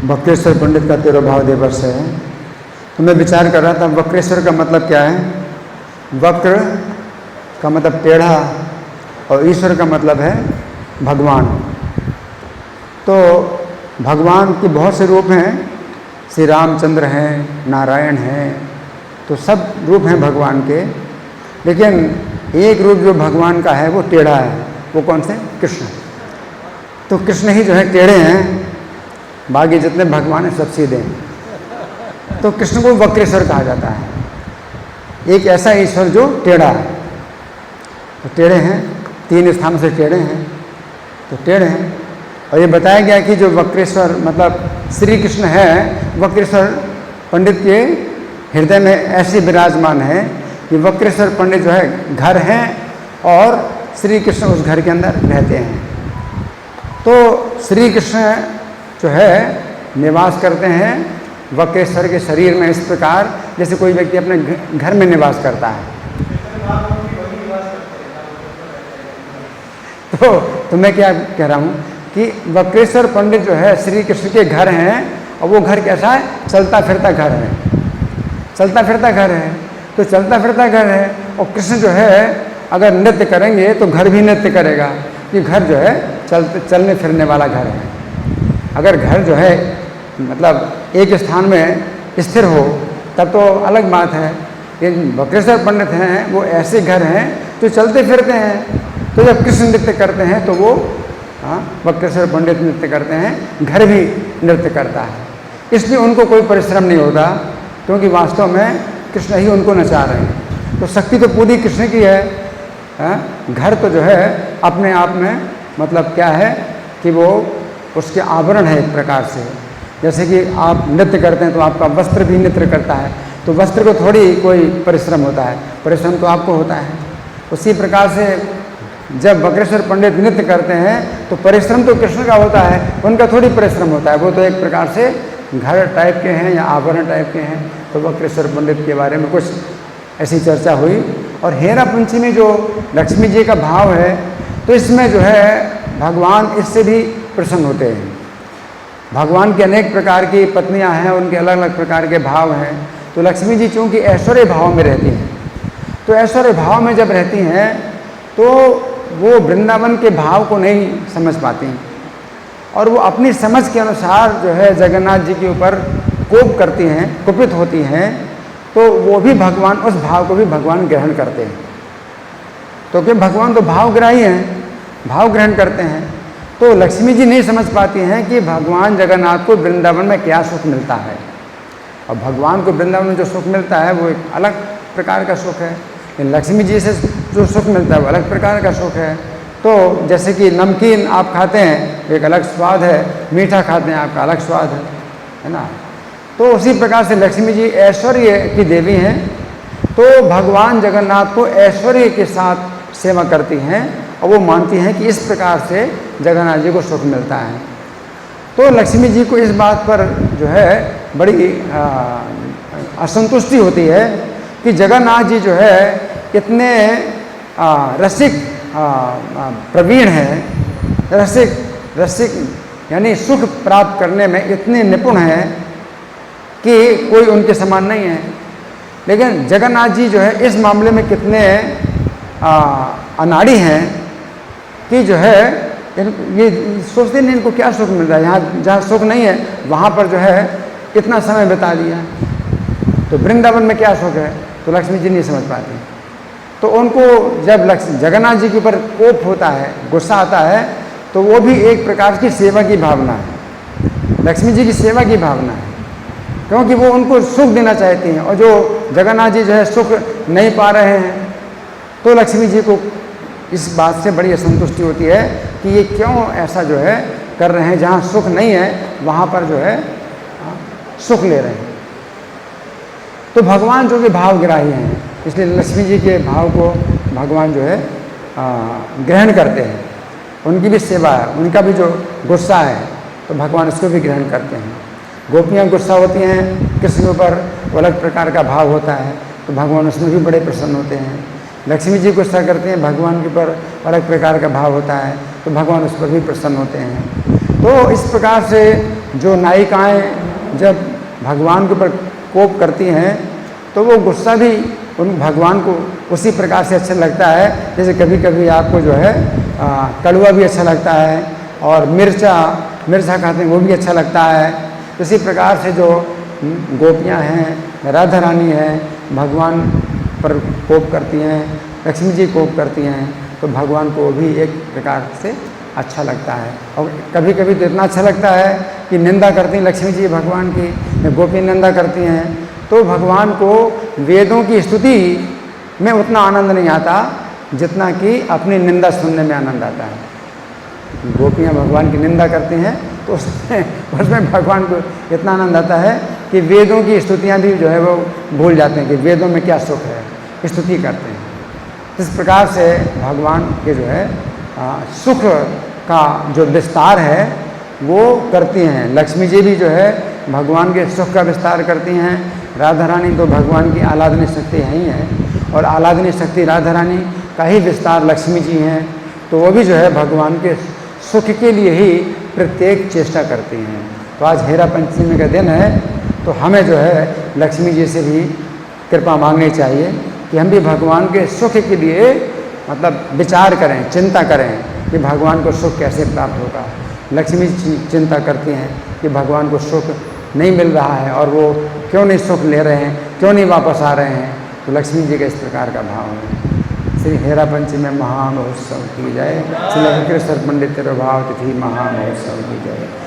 वक्रेश्वर पंडित का तिरुभाव दिवस है। तो मैं विचार कर रहा था वक्रेश्वर का मतलब क्या है। वक्र का मतलब टेढ़ा और ईश्वर का मतलब है भगवान। तो भगवान के बहुत से रूप हैं, श्री रामचंद्र हैं, नारायण हैं, तो सब रूप हैं भगवान के। लेकिन एक रूप जो भगवान का है वो टेढ़ा है। वो कौन से? कृष्ण। तो कृष्ण ही जो है टेढ़े हैं, बाकी जितने भगवान हैं सब सीधे हैं। तो कृष्ण को वक्रेश्वर कहा जाता है, एक ऐसा ईश्वर जो टेढ़ा है। तो टेढ़े हैं, 3 स्थानों से टेढ़े हैं, तो टेढ़े हैं। और ये बताया गया कि जो वक्रेश्वर मतलब श्री कृष्ण है, वक्रेश्वर पंडित के हृदय में ऐसे विराजमान है कि वक्रेश्वर पंडित जो है घर हैं और श्री कृष्ण उस घर के अंदर रहते हैं। तो श्री कृष्ण जो है निवास करते हैं वक्रेश्वर के शरीर में, इस प्रकार जैसे कोई व्यक्ति अपने घर में निवास करता है। तो मैं क्या कह रहा हूँ कि वक्रेश्वर पंडित जो है श्री कृष्ण के घर हैं, और वो घर कैसा है? चलता फिरता घर है। चलता फिरता घर है, तो चलता फिरता घर है। और कृष्ण जो है अगर नृत्य करेंगे तो घर भी नृत्य करेगा, कि घर जो है चलने फिरने वाला घर है। अगर घर जो है मतलब एक स्थान में स्थिर हो तब तो अलग बात है। लेकिन वक्रेश्वर पंडित हैं वो ऐसे घर हैं जो चलते फिरते हैं। तो जब कृष्ण नृत्य करते हैं तो वो वक्रेश्वर पंडित नृत्य करते हैं, घर भी नृत्य करता है। इसलिए उनको कोई परिश्रम नहीं होता, क्योंकि वास्तव में कृष्ण ही उनको नचा रहे हैं। तो शक्ति तो पूरी कृष्ण की है। घर तो जो है अपने आप में मतलब क्या है कि वो उसके आवरण है एक प्रकार से। जैसे कि आप नृत्य करते हैं तो आपका वस्त्र भी नृत्य करता है, तो वस्त्र को थोड़ी कोई परिश्रम होता है, परिश्रम तो आपको होता है। उसी प्रकार से जब वक्रेश्वर पंडित नृत्य करते हैं तो परिश्रम तो कृष्ण का होता है, उनका थोड़ी परिश्रम होता है। वो तो एक प्रकार से घर टाइप के हैं या आवरण टाइप के हैं। तो वक्रेश्वर पंडित के बारे में कुछ ऐसी चर्चा हुई। और हेरा पंचमी जो लक्ष्मी जी का भाव है, तो इसमें जो है भगवान इससे भी प्रसन्न होते हैं। भगवान की अनेक प्रकार की पत्नियां हैं, उनके अलग अलग प्रकार के भाव हैं। तो लक्ष्मी जी चूँकि ऐश्वर्य भाव में रहती हैं, तो ऐश्वर्य भाव में जब रहती हैं तो वो वृंदावन के भाव को नहीं समझ पाती, और वो अपनी समझ के अनुसार जो है जगन्नाथ जी के ऊपर कोप करती हैं, कुपित होती हैं। तो वो भी भगवान, उस भाव को भी भगवान ग्रहण करते हैं। तो कि भगवान तो भावग्राही हैं, भाव ग्रहण करते हैं। तो लक्ष्मी जी नहीं समझ पाती हैं कि भगवान जगन्नाथ को वृंदावन में क्या सुख मिलता है। और भगवान को वृंदावन में जो सुख मिलता है वो एक अलग प्रकार का सुख है। लक्ष्मी जी से जो सुख मिलता है वो अलग प्रकार का सुख है। तो जैसे कि नमकीन आप खाते हैं एक अलग स्वाद है, मीठा खाते हैं आपका अलग स्वाद है ना। तो उसी प्रकार से लक्ष्मी जी ऐश्वर्य की देवी हैं। तो भगवान जगन्नाथ को ऐश्वर्य के साथ सेवा करती हैं, और वो मानती हैं कि इस प्रकार से जगन्नाथ जी को सुख मिलता है। तो लक्ष्मी जी को इस बात पर जो है बड़ी असंतुष्टि होती है कि जगन्नाथ जी जो है इतने रसिक प्रवीण हैं, रसिक यानी सुख प्राप्त करने में इतने निपुण हैं कि कोई उनके समान नहीं है। लेकिन जगन्नाथ जी जो है इस मामले में कितने अनाड़ी हैं कि जो है ये सोचते नहीं इनको क्या सुख मिल रहा है। यहाँ जहाँ सुख नहीं है वहाँ पर जो है इतना समय बिता दिया, तो वृंदावन में क्या सुख है, तो लक्ष्मी जी नहीं समझ पाती। तो उनको जब जगन्नाथ जी के ऊपर कोप होता है, गुस्सा आता है, तो वो भी एक प्रकार की सेवा की भावना है, लक्ष्मी जी की सेवा की भावना है, क्योंकि वो उनको सुख देना चाहती हैं। और जो जगन्नाथ जी जो है सुख नहीं पा रहे हैं, तो लक्ष्मी जी को इस बात से बड़ी असंतुष्टि होती है कि ये क्यों ऐसा जो है कर रहे हैं, जहाँ सुख नहीं है वहाँ पर जो है सुख ले रहे हैं। तो भगवान जो कि भावग्राही हैं, इसलिए लक्ष्मी जी के भाव को भगवान जो है ग्रहण करते हैं। उनकी भी सेवा है, उनका भी जो गुस्सा है तो भगवान उसको भी ग्रहण करते हैं। गोपियाँ गुस्सा होती हैं कृष्ण के ऊपर, अलग प्रकार का भाव होता है, तो भगवान उसमें भी बड़े प्रसन्न होते हैं। लक्ष्मी जी गुस्सा करते हैं, भगवान के ऊपर अलग प्रकार का भाव होता है, तो भगवान उस पर भी प्रसन्न होते हैं। तो इस प्रकार से जो नायिकाएं जब भगवान के ऊपर कोप करती हैं तो वो गुस्सा भी उन भगवान को उसी प्रकार से अच्छा लगता है जैसे कभी कभी आपको जो है कड़वा भी अच्छा लगता है और मिर्चा खाते हैं वो भी अच्छा लगता है। इसी प्रकार से जो गोपियाँ हैं, राधा रानी हैं, भगवान पर कोप करती हैं, लक्ष्मी जी कोप करती हैं, तो भगवान को भी एक प्रकार से अच्छा लगता है। और कभी कभी तो इतना अच्छा लगता है कि निंदा करती हैं लक्ष्मी जी भगवान की, गोपी निंदा करती हैं, तो भगवान को वेदों की स्तुति में उतना आनंद नहीं आता जितना कि अपनी निंदा सुनने में आनंद आता है। गोपियाँ भगवान की निंदा करती हैं तो उसमें भगवान को इतना आनंद आता है कि वेदों की स्तुतियाँ भी जो है वो भूल जाते हैं कि वेदों में क्या सुख है, स्तुति करते हैं। इस प्रकार से भगवान के जो है सुख का जो विस्तार है वो करती हैं। लक्ष्मी जी भी जो है भगवान के सुख का विस्तार करती हैं। राधा रानी तो भगवान की आराधनीय शक्ति है ही है और आराधनीय शक्ति राधा रानी का ही विस्तार लक्ष्मी जी हैं, तो वो भी जो है भगवान के सुख के लिए ही प्रत्येक चेष्टा करती हैं। तो आज हेरा पंचमी का दिन है तो हमें जो है लक्ष्मी जी से भी कृपा मांगनी चाहिए कि हम भी भगवान के सुख के लिए मतलब विचार करें, चिंता करें कि भगवान को सुख कैसे प्राप्त होगा। लक्ष्मी जी चिंता करती हैं कि भगवान को सुख नहीं मिल रहा है और वो क्यों नहीं सुख ले रहे हैं, क्यों नहीं वापस आ रहे हैं। तो लक्ष्मी जी का इस प्रकार का भाव है। श्री हेरा पंचमी महामहोत्सव की जय। श्री कृष्ण पंडित तिरुभाव तिथि महामहोत्सव की जय।